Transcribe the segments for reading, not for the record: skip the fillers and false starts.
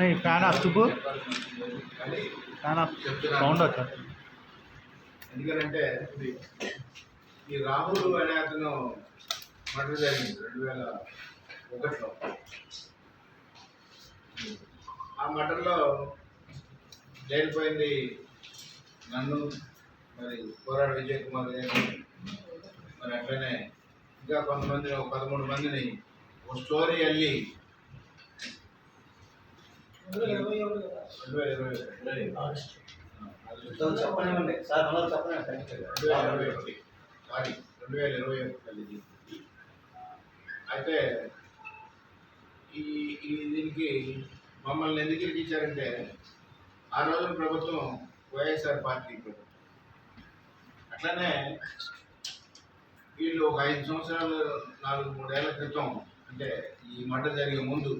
नहीं fan అస్తుకు fan sound వచ్చా ఎందుకంటే ఈ రాహుల్ అనే అతను మర్డర్ జరిగింది 2001లో. ఆ మర్డర్లో జరిగిపోయింది నన్ను, మరి కోరాడు విజయ్ కుమార్ గారు, మరి అట్లనే ఇంకా కొంతమందిని 13 మందిని ఒక స్టోరీ వెళ్ళి 2021 అయితే ఈ దీనికి మమ్మల్ని ఎందుకు ఇరికించారంటే ఆ రోజున ప్రభుత్వం వైఎస్ఆర్ పార్టీ ప్రభుత్వం. అట్లనే వీళ్ళు ఒక 5 సంవత్సరాలు 4-3 ఏళ్ల క్రితం, అంటే ఈ మర్డర్ జరిగే ముందు,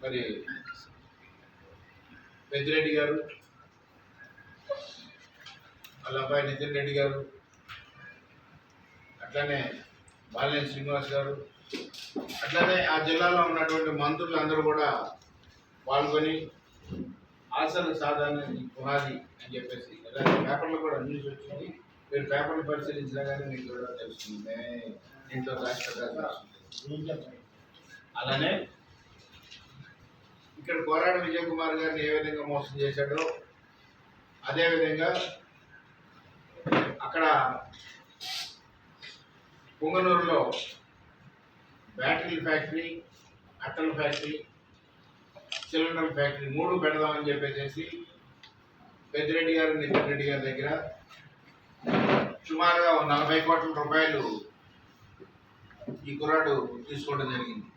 మరి పెద్దిరెడ్డి గారు, వాళ్ళ అబ్బాయి నితిన్ రెడ్డి గారు, అట్లనే బాలినేని శ్రీనివాస్ గారు, అట్లనే ఆ జిల్లాలో ఉన్నటువంటి మంత్రులు అందరూ కూడా పాల్గొని ఆశలు సాధారణ పునాది అని చెప్పేసి పేపర్లో కూడా న్యూస్ వచ్చింది. మీరు పేపర్లు పరిశీలించినా కానీ మీకు కూడా తెలుస్తుంది, దీంట్లో రాష్ట్ర. అలానే ఇక్కడ కోరాడు విజయ్ కుమార్ గారిని ఏ విధంగా మోసం చేశాడో అదేవిధంగా అక్కడ పొంగనూరులో బ్యాటరీ ఫ్యాక్టరీ, అట్టల ఫ్యాక్టరీ, సిలిండర్ ఫ్యాక్టరీ 3 పెడదామని చెప్పేసి పెద్దిరెడ్డి గారు, నితిన్ రెడ్డి గారి దగ్గర సుమారుగా 40 కోట్ల రూపాయలు ఈ కుర్రాడు తీసుకోవడం జరిగింది.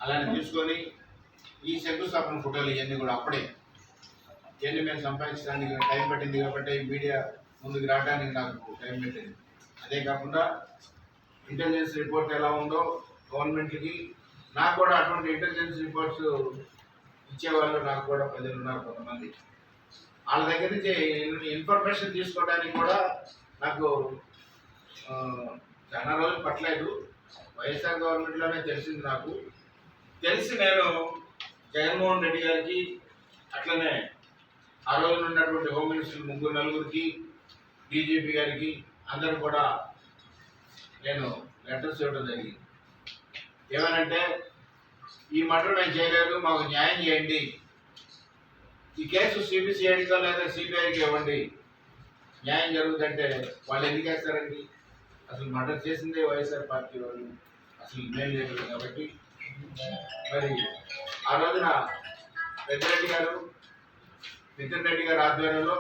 అలానే తీసుకొని ఈ శంకుస్థాపన ఫోటోలు ఇవన్నీ కూడా అప్పుడే ఇవన్నీ మేము సంపాదించడానికి టైం పట్టింది కాబట్టి మీడియా ముందుకు రావడానికి నాకు టైం పెట్టింది. అదే కాకుండా ఇంటెలిజెన్స్ రిపోర్ట్ ఎలా ఉందో గవర్నమెంట్కి, నాకు కూడా అటువంటి ఇంటెలిజెన్స్ రిపోర్ట్స్ ఇచ్చేవాళ్ళు నాకు కూడా ప్రజలు ఉన్నారు కొంతమంది. వాళ్ళ దగ్గర నుంచి ఇన్ఫర్మేషన్ తీసుకోవడానికి కూడా నాకు చాలా రోజులు పట్టలేదు. వైఎస్ఆర్ గవర్నమెంట్లోనే తెలిసింది. నాకు తెలిసి నేను జగన్మోహన్ రెడ్డి గారికి, అట్లనే ఆ రోజున ఉన్నటువంటి హోమ్ మినిస్టర్ 3-4కి, డీజీపీ గారికి అందరూ కూడా నేను లెటర్స్ ఇవ్వడం జరిగింది. ఏమనంటే ఈ మర్డర్ మేము చేయలేదు, మాకు న్యాయం చేయండి, ఈ కేసు సిబిసిఐడికో లేదా సిబిఐకి ఇవ్వండి, న్యాయం జరుగుతుంటే వాళ్ళు ఎందుకు వేస్తారండి? అసలు మర్డర్ చేసిందే వైఎస్ఆర్ పార్టీ వాళ్ళు, అసలు మేము లేదు కాబట్టి. మరి ఆ రోజున పెద్దిరెడ్డి గారు, నితిన్ రెడ్డి గారి ఆధ్వర్యంలో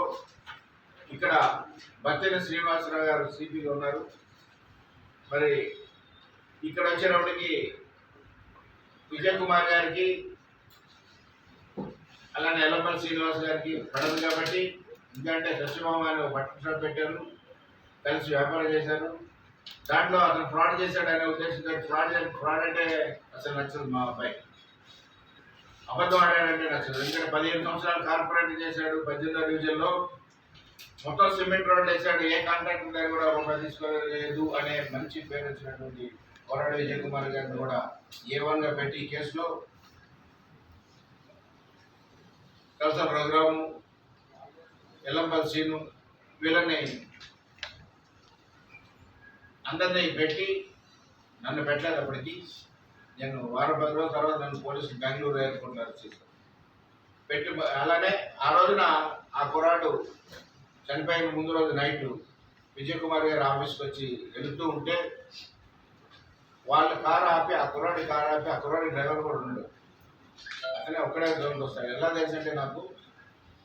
ఇక్కడ బత్తెన శ్రీనివాసరావు గారు సిపిగా ఉన్నారు. మరి ఇక్కడ వచ్చేటప్పటికి విజయ్ కుమార్ గారికి, అలానే ఎల్లపల్లి శ్రీనివాస్ గారికి పడదు కాబట్టి, ఎందుకంటే సత్యభామ అని ఒక బట్టల షాప్ పెట్టారు, కలిసి వ్యాపారం చేశారు. దాంట్లో అతను ఫ్రాడ్ చేశాడు అనే ఉద్దేశంతో ఫ్రాడ్ అంటే అసలు నచ్చదు. మా అబ్బాయి అబద్ధం ఆడాడంటే నచ్చదు. ఎందుకంటే 15 సంవత్సరాలు కార్పొరేట్ చేశాడు. 18వ డివిజన్లో మొత్తం సిమెంట్ రోడ్లు వేసాడు. ఏ కాంట్రాక్టర్ దగ్గర కూడా రూపాయి తీసుకోలేదు అనే మంచి పేరు వచ్చినటువంటి కోరాడు విజయ్ కుమార్ గారిని కూడా A1గా పెట్టి ఈ కేసులో కలస రఘురాము, ఎల్లంపల్లి శ్రీను వీళ్ళని అందరినీ పెట్టి, నన్ను పెట్టలేదు. అప్పటికి నేను 10 రోజుల తర్వాత నన్ను పోలీసులు బెంగళూరు ఎయిర్పోర్ట్లో అరెస్ట్ చేశాను పెట్టి. అలానే ఆ రోజున ఆ కుర్రాడు చనిపోయిన ముందు రోజు నైట్ విజయ్ కుమార్ గారు ఆఫీస్కి వచ్చి వెళుతూ ఉంటే వాళ్ళు కారు ఆపి, ఆ కుర్రాడి కారు ఆపి, ఆ కుర్రాడి డ్రైవర్ కూడా ఉండడు, అతనే ఒక్కడే జోన్కి వస్తాడు. ఎలా తెలిసింటే నాకు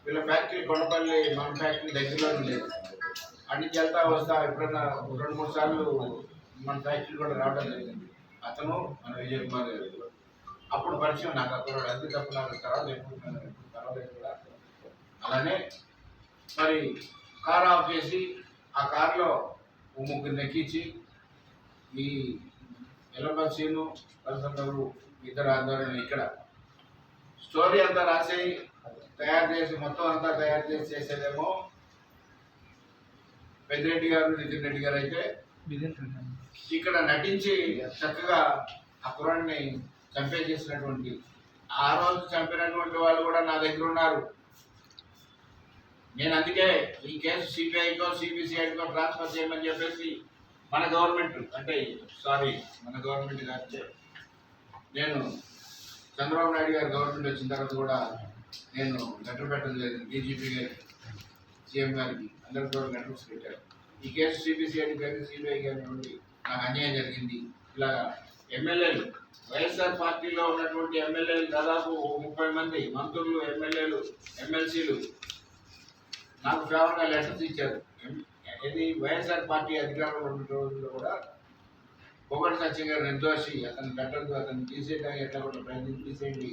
వీళ్ళ ఫ్యాక్టరీ కొండపల్లి మన ఫ్యాక్టరీ దగ్గరలోనే లేదు. అన్నించి వెళ్తా వస్తా ఎప్పుడన్నా 2-3 సార్లు మన ఫ్యాక్టరీ కూడా రావడం జరిగింది. అతను మన విజయ్ కుమార్ గారు అప్పుడు పరిచయం నాకు. అక్కడ అంతే తప్ప నాకు తర్వాత కూడా. అలానే మరి కార్ ఆఫ్ చేసి ఆ కార్లో 3 ఎక్కించి ఈ ఎల్లపల్లి శ్రీను, కలసందరు ఇద్దరు ఆధ్వర్యంలో ఇక్కడ స్టోరీ అంతా రాసి తయారు చేసి మొత్తం అంతా తయారు చేసి చేసేదేమో పెద్దిరెడ్డి గారు, నితిన్ రెడ్డి గారు అయితే ఇక్కడ నటించి చక్కగా ఆ కుర్రాడిని చంపేసేసినటువంటి ఆ రోజు చంపినటువంటి వాళ్ళు కూడా నా దగ్గర ఉన్నారు. నేను అందుకే ఈ కేసు సిబిఐకో సిబిసిఐకో ట్రాన్స్ఫర్ చేయమని చెప్పేసి మన గవర్నమెంట్ గారిచే నేను చంద్రబాబు నాయుడు గారి గవర్నమెంట్ వచ్చిన తర్వాత కూడా నేను లెటర్ పెట్టడం జరిగింది. డీజీపీ గారికి, సీఎం గారికి అందరికీ కూడా లెటర్స్ పెట్టారు. ఈ కేసు సిబిసిఐ కానీ సిబిఐ కానీ నుండి నాకు అన్యాయం జరిగింది. ఇలా ఎమ్మెల్యేలు వైఎస్ఆర్ పార్టీలో ఉన్నటువంటి ఎమ్మెల్యేలు దాదాపు 30 మంది మంత్రులు, ఎమ్మెల్యేలు, ఎమ్మెల్సీలు నాకు ఫేవర్గా లెటర్స్ ఇచ్చారు. ఇది వైఎస్ఆర్ పార్టీ అధికారంలో ఉన్న రోజుల్లో కూడా పొగటి సత్యం గారు నిర్దోషి, అతను పెట్టద్దు, అతను తీసేయడానికి ఎట్లా కూడా ప్రయత్నం తీసేయండి.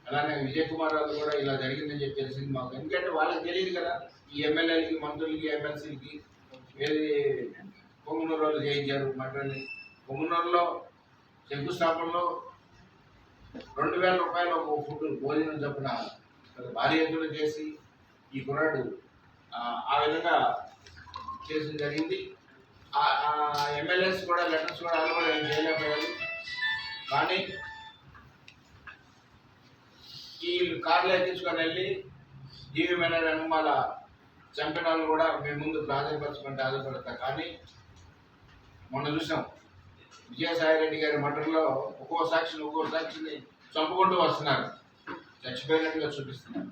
అలానే విజయ్ కుమార్ రావు కూడా ఇలా జరిగిందని చెప్పి తెలిసింది మాకు. ఎందుకంటే వాళ్ళకి తెలియదు కదా, ఈ ఎమ్మెల్యేలకి, మంత్రులకి, ఎమ్మెల్సీలకి ఏది పొంగునూరు వాళ్ళు చేయించారు మటన్ని. పొంగునూరులో శంకుస్థాపనలో 2000 రూపాయలు ఒక ఫుడ్ భోజనం చొప్పున భారీ ఎత్తున చేసి ఈ కుర్రాడు ఆ విధంగా చేసిన జరిగింది. ఎమ్మెల్యేస్ కూడా లెటర్స్ కూడా వాళ్ళు కూడా ఏం చేయలేకపోయారు. కానీ ఈ కార్లు ఎక్కించుకొని వెళ్ళి జీవమైన రంగమాల చంపిన వాళ్ళు కూడా మేము ముందు ప్రాధాన్యపరచుకుంటే ఆధారపడతా. కానీ మొన్న చూసాం విజయసాయిరెడ్డి గారి మటర్లో ఒక్కో సాక్షిని చంపుకుంటూ వస్తున్నారు, చచ్చిపోయినట్టుగా చూపిస్తున్నారు.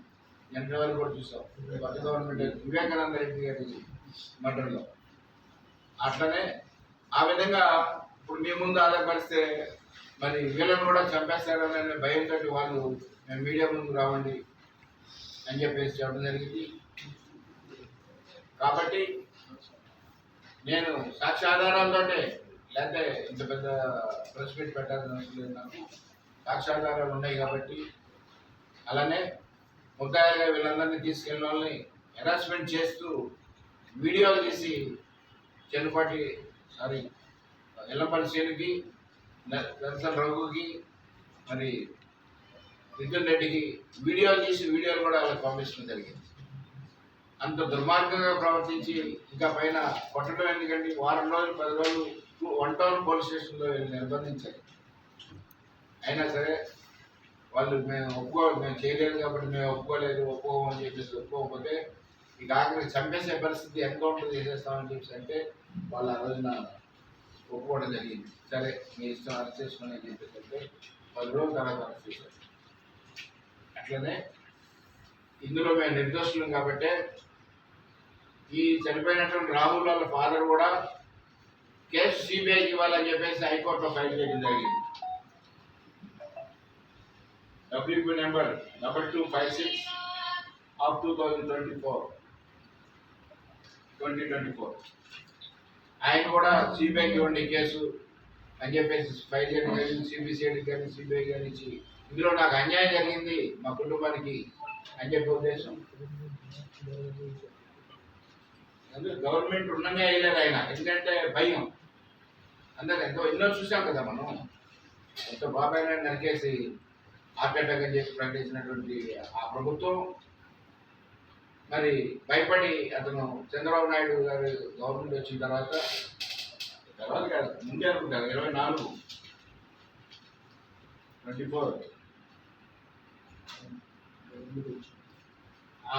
ఎంత వరకు కూడా చూసాం కొత్త గవర్నమెంట్ వివేకానంద రెడ్డి గారి మటర్లో. అట్లనే ఆ విధంగా ఇప్పుడు మీ ముందు ఆధారపరిస్తే మరి వీళ్ళని కూడా చంపేస్తారనే భయంతో వాళ్ళు మేము మీడియా ముందు రావండి అని చెప్పేసి చెప్పడం జరిగింది. కాబట్టి నేను సాక్ష్యాధారాలతో, లేకపోతే ఇంత పెద్ద ప్రెస్ మీట్ పెట్టాల్సిన అవసరం లేదు నాకు. సాక్ష్యాధారాలు ఉన్నాయి కాబట్టి, అలానే ముద్దాయిగా వీళ్ళందరినీ తీసుకెళ్ళిన వాళ్ళని హెరాస్మెంట్ చేస్తూ వీడియోలు తీసి ఎల్లపల్లి శ్రేణుకి, దర్శన్ రఘుకి, మరి మిథున్ రెడ్డికి వీడియోలు కూడా వాళ్ళకి పంపించడం జరిగింది. అంత దుర్మార్గంగా ప్రవర్తించి ఇంకా పైన కొట్టడం ఎందుకంటే వారం రోజులు 10 రోజులు 1 టౌన్ పోలీస్ స్టేషన్లో నిర్బంధించారు. అయినా సరే వాళ్ళు మేము చేయలేదు కాబట్టి మేము ఒప్పుకోమని చెప్పేసి ఒప్పుకోకపోతే ఇక ఆఖరికి చంపేసే పరిస్థితి ఎన్కౌంటర్ చేసేస్తామని చెప్పేసి అంటే వాళ్ళు ఆ రోజున ఒప్పుకోవడం జరిగింది. సరే మీ ఇష్టం అరెస్ట్ చేసుకుని అని చెప్పేసి అంటే 10 రోజుల తర్వాత అరెస్ట్ చేశారు. అట్లనే ఇందులో మేము నిర్దోషులం కాబట్టి ఈ చనిపోయినటువంటి రాహుల్ వాళ్ళ ఫాదర్ కూడా కేసు సిబిఐకి ఇవ్వాలని చెప్పేసి హైకోర్టులో ఫైల్ చేయడం జరిగింది. WP నెంబర్ 2256 ఆఫ్ 2024 ఆయన కూడా సిబిఐకి ఇవ్వండి కేసు అని చెప్పేసి ఫైల్ చేయడం జరిగింది. సిబిసిఐడి కానీ సిబిఐ కానీ ఇచ్చి ఇందులో నాకు అన్యాయం జరిగింది మా కుటుంబానికి అని చెప్పే ఉద్దేశం. గవర్నమెంట్ ఉండనే వేయలేదు ఆయన, ఎందుకంటే భయం. అందరూ ఎన్నో చూసాం కదా మనం. ఎంతో బాబాయ్ నాయుడు నరికేసి హార్ట్ అటాక్ అని చెప్పి ప్రకటించినటువంటి ఆ ప్రభుత్వం మరి భయపడి అతను చంద్రబాబు నాయుడు గారి గవర్నమెంట్ వచ్చిన తర్వాత కాదు ముందే అనుకుంటారు 24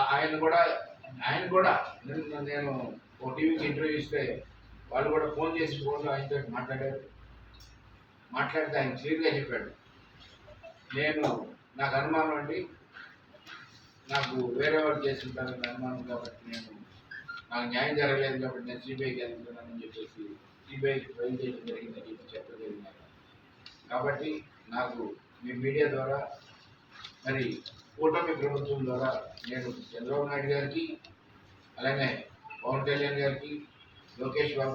ఆయన కూడా నేను ఓ టీవీకి ఇంటర్వ్యూ ఇస్తే వాళ్ళు కూడా ఫోన్ చేసి ఫోన్లో ఆయనతో మాట్లాడితే ఆయన క్లియర్గా చెప్పాడు, నాకు అనుమానం అండి, నాకు వేరే వాళ్ళు చేసి ఉంటారని అనుమానం కాబట్టి నాకు న్యాయం జరగలేదు కాబట్టి నేను సిబిఐకి వెళ్తున్నానని చెప్పేసి సిబిఐకి ఫైల్ చేయడం జరిగిందని చెప్పి చెప్పడం జరిగింది. కాబట్టి నాకు మీ మీడియా ద్వారా మరి కూటమి ప్రభుత్వం ద్వారా నేను చంద్రబాబు నాయుడు గారికి, అలానే పవన్ కళ్యాణ్ గారికి, లోకేష్ బాబు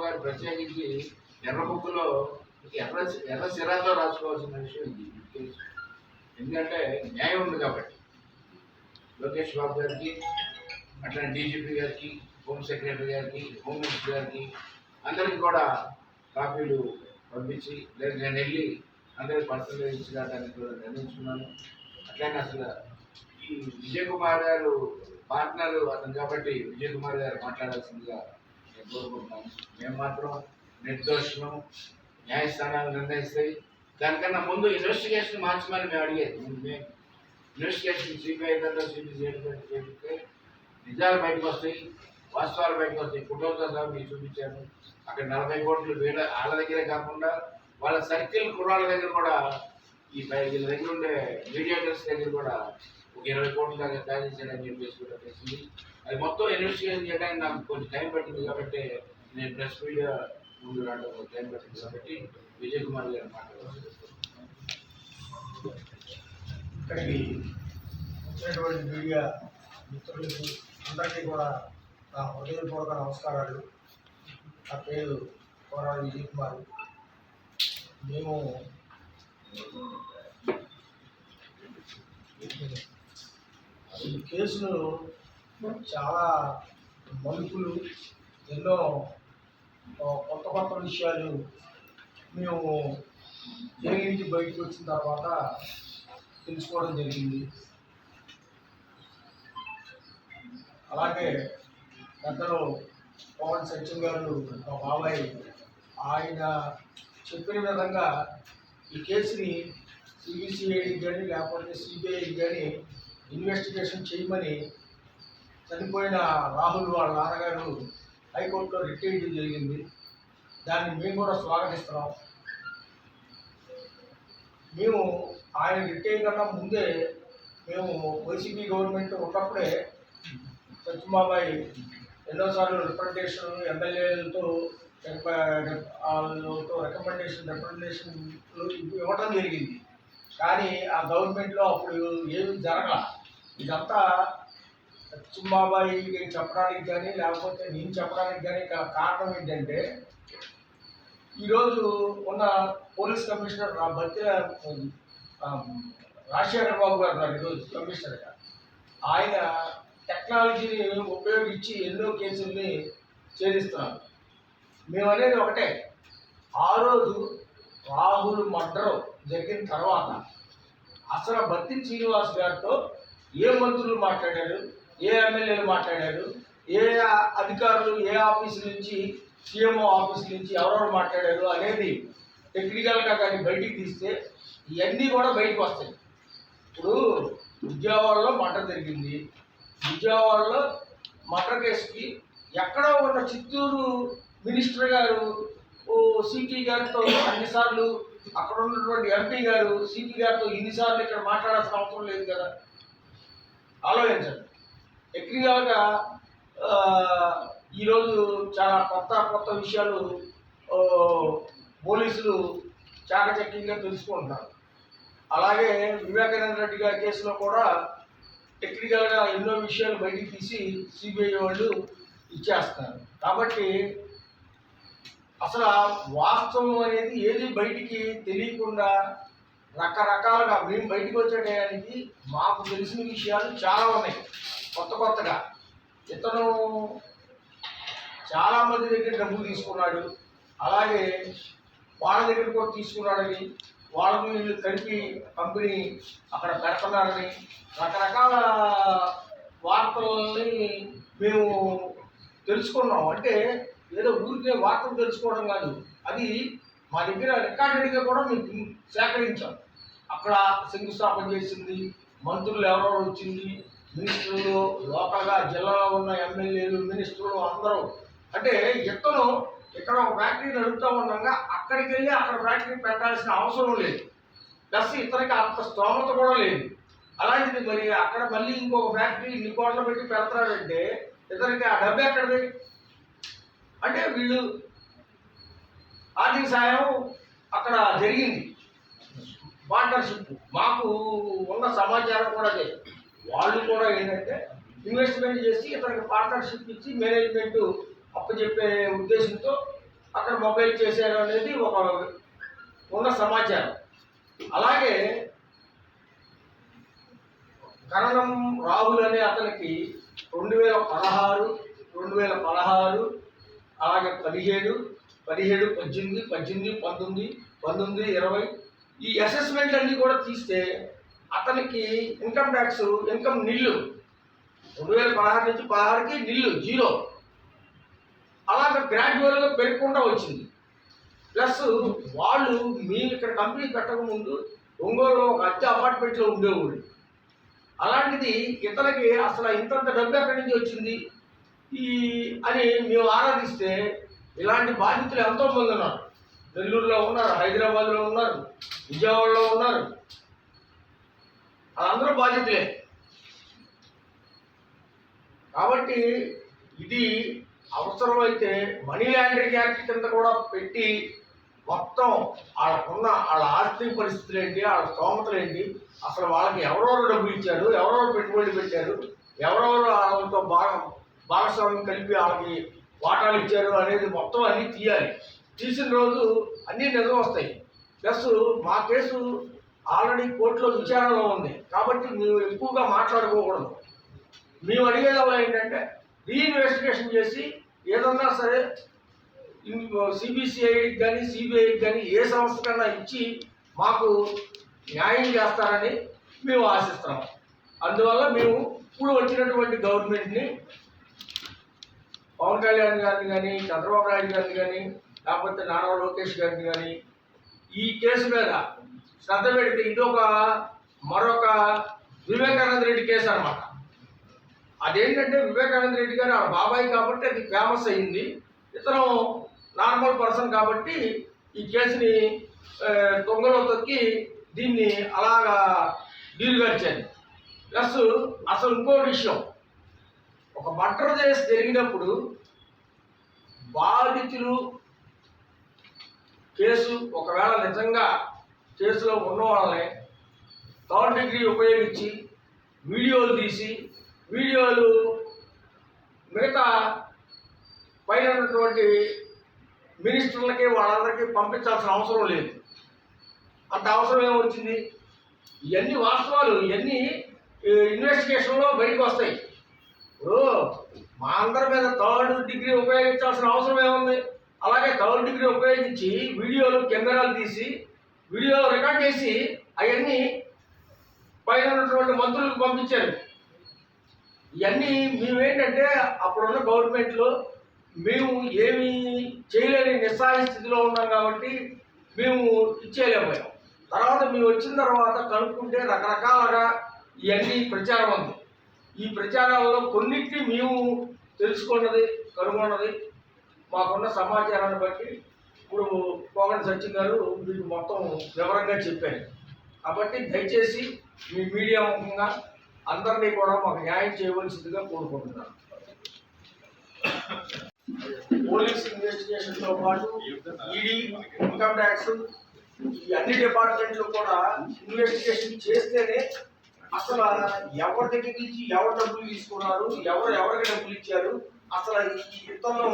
గారు ప్రత్యేకించి ఎర్ర బుక్కులో ఎర్ర సిరాతో రాసుకోవాల్సిన విషయం ఇది. ఎందుకంటే న్యాయం ఉంది కాబట్టి లోకేష్ బాబు గారికి, అట్లనే డీజీపీ గారికి, హోమ్ సెక్రటరీ గారికి, హోమ్ మినిస్టర్ గారికి అందరికీ కూడా కాపీలు పంపించి లేదు నేను వెళ్ళి అందరికి పర్సనల్గా ఇచ్చిరావడానికి కూడా నిర్ణయించుకున్నాను. అట్లనే అసలు ఈ విజయ్ కుమార్ గారు పార్ట్నర్ అతను కాబట్టి విజయ్ కుమార్ గారు మాట్లాడాల్సిందిగా నేను కోరుకుంటున్నాను. మేము మాత్రం నిర్దోషం, న్యాయస్థానాలు నిర్ణయిస్తాయి. దానికన్నా ముందు ఇన్వెస్టిగేషన్ మార్చమని మేము అడిగేది. ఇన్వెస్టిగేషన్ సిబిఐ చేపిస్తే నిజాలు బయటకు వస్తాయి, వాస్తవాలు బయటకు వస్తాయి. ఫోటోలతో సహా మీకు చూపించాను. అక్కడ 40 కోట్లు వాళ్ళ దగ్గరే కాకుండా వాళ్ళ సర్కిల్ కుర్రాళ్ళ దగ్గర కూడా వీళ్ళ దగ్గర ఉండే మీడియేటర్స్ దగ్గర కూడా ఒక 20 కోట్ల దాకా సాధించాడని చెప్పేసి కూడా తెలిసింది. అది మొత్తం ఇన్వెస్టిగేషన్ చేయడానికి నాకు కొంచెం టైం పట్టింది కాబట్టి నేను ప్రెస్ మీడియా ముందు రావడం కొంచెం టైం పట్టింది కాబట్టి విజయ్ కుమార్ గారు మాట్లాడారు. ఇక్కడికి వచ్చినటువంటి మీడియా మిత్రులకు అందరికీ కూడా నా హృదయపూర్వక నమస్కారాలు. నా పేరు కోరాడు విజయ్ కుమార్. మేము ఈ కేసులో చాలా మలుపులు, ఎన్నో కొత్త కొత్త విషయాలు మేము జైలు నుంచి బయటకు వచ్చిన తర్వాత తెలుసుకోవడం జరిగింది. అలాగే పెద్దలు పవన్ సత్యం గారు మా బాబాయ్ ఆయన చెప్పిన విధంగా ఈ కేసుని సిబిసిఐడికి కానీ లేకపోతే సిబిఐకి కానీ ఇన్వెస్టిగేషన్ చేయమని చనిపోయిన రాహుల్ వాళ్ళ నాన్నగారు హైకోర్టులో రిట్ చేయడం జరిగింది. దాన్ని మేము కూడా స్వాగతిస్తున్నాం. మేము ఆయన రిట్ కన్నా ముందే మేము వైసీపీ గవర్నమెంట్ ఉన్నప్పుడే సత్యబాబాయ్ ఎన్నోసార్లు రిప్రజెంటేషన్ ఎమ్మెల్యేలతో వాళ్ళతో రికమెండేషన్ ఇవ్వడం జరిగింది. కానీ ఆ గవర్నమెంట్లో అప్పుడు ఏమి జరగల. ఇదంతా సత్యబాబాయ్ చెప్పడానికి కానీ లేకపోతే నేను చెప్పడానికి కానీ కారణం ఏంటంటే ఈరోజు ఉన్న పోలీస్ కమిషనర్ రాజశేఖర్ బాబు గారు ఉన్నారు ఈరోజు కమిషనర్గా. ఆయన టెక్నాలజీని ఉపయోగించి ఎన్నో కేసుల్ని ఛేదిస్తున్నారు. మేము అనేది ఒకటే, ఆ రోజు రాహుల్ మర్డర్ జరిగిన తర్వాత అసలు బత్తి శ్రీనివాస్ గారితో ఏ మంత్రులు మాట్లాడారు, ఏ ఎమ్మెల్యేలు మాట్లాడారు, ఏ అధికారులు ఏ ఆఫీసు నుంచి సీఎంఓ ఆఫీస్ నుంచి ఎవరెవరు మాట్లాడారు అనేది టెక్నికల్గా కానీ బయటికి తీస్తే ఇవన్నీ కూడా బయటకు వస్తాయి. ఇప్పుడు విజయవాడలో మర్డర్ జరిగింది. విజయవాడలో మర్డర్ కేసుకి ఎక్కడో ఉన్న చిత్తూరు మినిస్టర్ గారు సిపి గారితో అన్నిసార్లు, అక్కడ ఉన్నటువంటి ఎంపీ గారు సిపి గారితో ఇన్నిసార్లు ఇక్కడ మాట్లాడాల్సిన అవసరం లేదు కదా. ఆలోచించండి. టెక్నికల్గా ఈరోజు చాలా కొత్త విషయాలు పోలీసులు చాకచక్యంగా తెలుసుకుంటున్నారు. అలాగే వివేకానంద రెడ్డి గారి కేసులో కూడా టెక్నికల్గా ఎన్నో విషయాలు బయటికి తీసి సిబిఐ వాళ్ళు ఇచ్చేస్తున్నారు. కాబట్టి అసలు వాస్తవం అనేది ఏది బయటికి తెలియకుండా రకరకాలుగా మేము బయటకు వచ్చే టయానికి మాకు తెలిసిన విషయాలు చాలా ఉన్నాయి. కొత్తగా ఇతను చాలామంది దగ్గర డబ్బులు తీసుకున్నాడు, అలాగే వాళ్ళ దగ్గర కూడా తీసుకున్నాడని, వాళ్ళని వీళ్ళు కలిపి కంపెనీ అక్కడ పెడుతున్నారని రకరకాల వార్తలని మేము తెలుసుకున్నాం. అంటే ఏదో ఊరికే వార్తలు తెలుసుకోవడం కాదు, అది మా దగ్గర రికార్డెడ్గా కూడా మేము సేకరించాం. అక్కడ శంకుస్థాపన చేసింది, మంత్రులు ఎవరెవరు వచ్చింది, మినిస్టర్లు, లోకల్గా జిల్లాలో ఉన్న ఎమ్మెల్యేలు, మినిస్టర్లు అందరూ. అంటే ఇతను ఇక్కడ ఒక ఫ్యాక్టరీ నడుపుతూ ఉండగా అక్కడికి వెళ్ళి అక్కడ ఫ్యాక్టరీ పెట్టాల్సిన అవసరం లేదు, ప్లస్ ఇతనికి అంత స్తోమత కూడా లేదు. అలాంటిది మరి అక్కడ మళ్ళీ ఇంకొక ఫ్యాక్టరీ ఇన్ని కోట్లు పెట్టి పెడతాడంటే ఇతనికి ఆ డబ్బు ఎక్కడిది? అంటే వీళ్ళు ఆర్థిక సాయం అక్కడ జరిగింది, పార్ట్నర్షిప్. మాకు ఉన్న సమాచారం కూడా అదే. వాళ్ళు కూడా ఏంటంటే ఇన్వెస్ట్మెంట్ చేసి ఇతనికి పార్ట్నర్షిప్ ఇచ్చి మేనేజ్మెంట్ అప్పచెప్పే ఉద్దేశంతో అక్కడ మొబైల్ చేశారు అనేది ఒక ఉన్న సమాచారం. అలాగే కరణం రాహుల్ అనే అతనికి 2016, 2016 అలాగే 17, 18, 18, 19, 19, 20 ఈ అసెస్మెంట్ అన్నీ కూడా తీస్తే అతనికి ఇన్కమ్ ట్యాక్స్ ఇన్కమ్ నిల్లు. 2016 నుంచి 16కి నిల్లు, జీరో. అలాగే గ్రాడ్యువల్గా పెరుగుకుండా వచ్చింది. ప్లస్ వాళ్ళు మేము ఇక్కడ కంపెనీ పెట్టక ముందు ఒంగోలు ఒక అద్దె అపార్ట్మెంట్లో ఉండేవాళ్ళు. అలాంటిది ఇతనికి అసలు ఇంతంత డబ్బు ఎక్కడి నుంచి వచ్చింది అని మేము ఆరాధిస్తే ఇలాంటి బాధితులు ఎంతోమంది ఉన్నారు. నెల్లూరులో ఉన్నారు, హైదరాబాద్లో ఉన్నారు, విజయవాడలో ఉన్నారు. వాళ్ళందరూ బాధితులే. కాబట్టి ఇది అవసరమైతే మనీ లాండరింగ్ యాక్ట్ కింద కూడా పెట్టి మొత్తం వాళ్ళ ఆర్థిక పరిస్థితులు ఏంటి, వాళ్ళ స్తోమతలు ఏంటి, అసలు వాళ్ళకి ఎవరెవరు డబ్బులు ఇచ్చారు, ఎవరెవరు పెట్టుబడి పెట్టారు, ఎవరెవరు వాళ్ళతో భాగస్వామ్యం కలిపి వాళ్ళకి వాటాలు ఇచ్చారు అనేది మొత్తం అన్నీ తీయాలి. తీసిన రోజు అన్నీ నిజం వస్తాయి. ప్లస్ మా కేసు ఆల్రెడీ కోర్టులో విచారణలో ఉంది కాబట్టి మేము ఎక్కువగా మాట్లాడుకోకూడదు. మేము అడిగేది ఏంటంటే రీఇన్వెస్టిగేషన్ చేసి ఏదన్నా సరే సిబిసిఐడికి కానీ సిబిఐకి కానీ ఏ సంస్థ కన్నా ఇచ్చి మాకు న్యాయం చేస్తారని మేము ఆశిస్తున్నాం. అందువల్ల మేము ఇప్పుడు వచ్చినటువంటి గవర్నమెంట్ని, పవన్ కళ్యాణ్ గారిని కానీ, చంద్రబాబు నాయుడు గారిని కానీ, లేకపోతే నారా లోకేష్ గారిని కానీ ఈ కేసు మీద శ్రద్ధ పెడితే మరొక వివేకానంద రెడ్డి కేసు అనమాట. అదేంటంటే వివేకానంద రెడ్డి గారు ఆ బాబాయ్ కాబట్టి అది ఫేమస్ అయింది. ఇతను నార్మల్ పర్సన్ కాబట్టి ఈ కేసుని దొంగలో తొక్కి దీన్ని అలాగా డీలుగార్చారు. ప్లస్ అసలు ఇంకో విషయం, ఒక మర్డర్ కేసు జరిగినప్పుడు బాధితులు కేసు ఒకవేళ నిజంగా కేసులో ఉన్న వాళ్ళని థర్డ్ డిగ్రీ ఉపయోగించి వీడియోలు తీసి వీడియోలు మిగతా పైన ఉన్నటువంటి మినిస్టర్లకి వాళ్ళందరికీ పంపించాల్సిన అవసరం లేదు. అంత అవసరం ఏమొచ్చింది? ఇవన్నీ వాస్తవాలు, ఇవన్నీ ఇన్వెస్టిగేషన్లో బయటకు వస్తాయి. ఇప్పుడు మా అందరి మీద థర్డ్ డిగ్రీ ఉపయోగించాల్సిన అవసరం ఏముంది? అలాగే థర్డ్ డిగ్రీ ఉపయోగించి వీడియోలు కెమెరాలు తీసి వీడియో రికార్డ్ చేసి అవన్నీ పైన ఉన్నటువంటి మంత్రులకు పంపించారు. ఇవన్నీ మేమేంటంటే అప్పుడున్న గవర్నమెంట్లో మేము ఏమీ చేయలేని నిస్సహాయ స్థితిలో ఉన్నాం కాబట్టి మేము ఇచ్చేయలేకపోయాం. తర్వాత మేము వచ్చిన తర్వాత కనుక్కుంటే రకరకాలుగా ఇవన్నీ ప్రచారం ఉంది. ఈ ప్రచారాలలో కొన్నిటిని మేము తెలుసుకున్నది, కనుగొన్నది మాకున్న సమాచారాన్ని బట్టి ఇప్పుడు కోగంటి సచిన్ గారు మీకు మొత్తం వివరంగా చెప్పారు. కాబట్టి దయచేసి మీ మీడియా ముఖంగా అందరినీ కూడా మాకు న్యాయం చేయవలసిందిగా కోరుకుంటున్నాను. పోలీస్ ఇన్వెస్టిగేషన్తో పాటు ఈడీ, ఇన్కమ్ ట్యాక్స్ ఈ అన్ని డిపార్ట్మెంట్లు కూడా ఇన్వెస్టిగేషన్ చేస్తేనే అసలు ఎవరి దగ్గర నుంచి ఎవరు డబ్బులు తీసుకున్నారు, ఎవరికి డబ్బులు ఇచ్చారు, అసలు ఈ ఇతరులు